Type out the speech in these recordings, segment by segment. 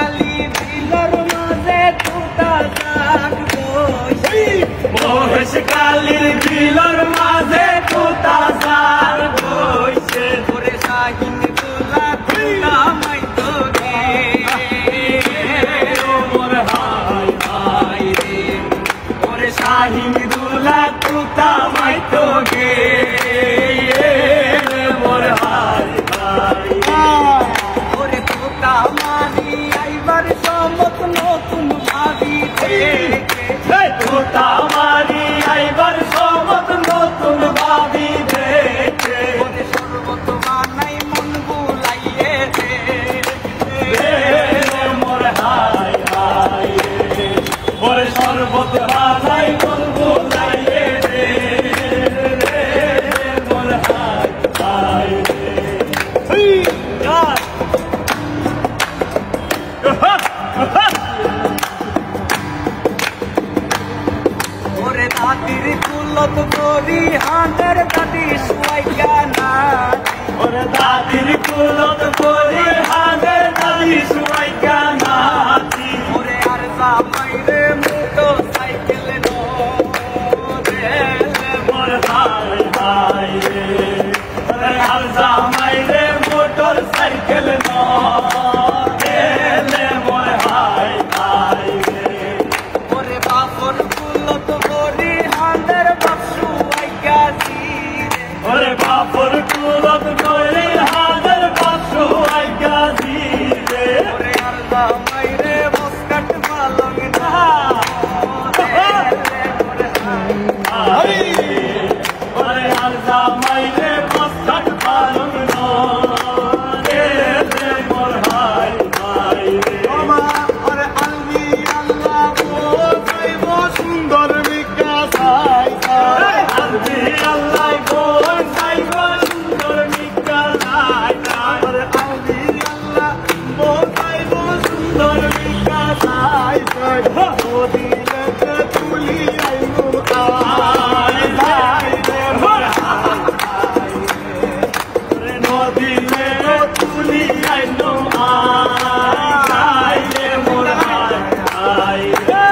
কালী বিলর মাঝে তুতা জাগ বইছে মহেশ কালীর বিলর মাঝে তুতা জাগ বইছে ওরে শাহিন দুলা তুলা মাইতো গে মোর হাই হাই রে ওরে শাহিন দুলা তুতা মাইতো গে মোর হাই হাই ওরে তুতা মানি আইবার সমত নতুন ভাবি দেখে তুতা মারি আইবার সমত নতুন ভাবি দেখে ওরে সর্বত বানাই মন বুলাইয়ে দে মোর হাই হাই রে ওরে সর্বত বাজাই মন বুলাইয়ে রে মোর হাই হাই রে ওরে দাদির কুলত করি হাঁদের দাদি সুয়াইয়া না ওরে দাদির কুলত করি হাদের দাদি সুয়াইকা নাচি ওরে আর জামাইরে মোটর সাইকেল নো মোর হাই হাই রে ওরে আর জামাই রে মোটর সাইকেল নেলে মোর হাই হাই রে ওরে বাপর কুলত করি হাঁদের বাপসু আইয়া জিরে ওরে বাপর কুলত করি হাদের বাসু আইকা দিলে ওরে আর জামাইরে বসকাট পালং না ওরে আর জামাই রে বস্তাট পালং নেলে মোর হাই হাই রে ওরে আলমি আল্লাহ বসাইব সুন্দর বিকাশ আন্তি আল্লাহ গোল সাইব সুন্দর নিকালাই ওরে আলমি আল্লাহ বসাইব সুন্দর বিকাশ দিলে তুলি আইনু নদীলে তুলি আইনো আইলে মোর হাই হাই রে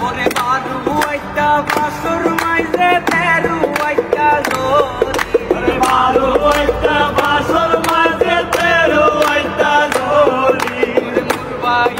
ওরে বারু আইতা বাসুর মাইজে তেরু আইতা জোরি ওরে বারো একটা বাসর মাঝে তেরো একটা ঝোলি ওরে মুরবাই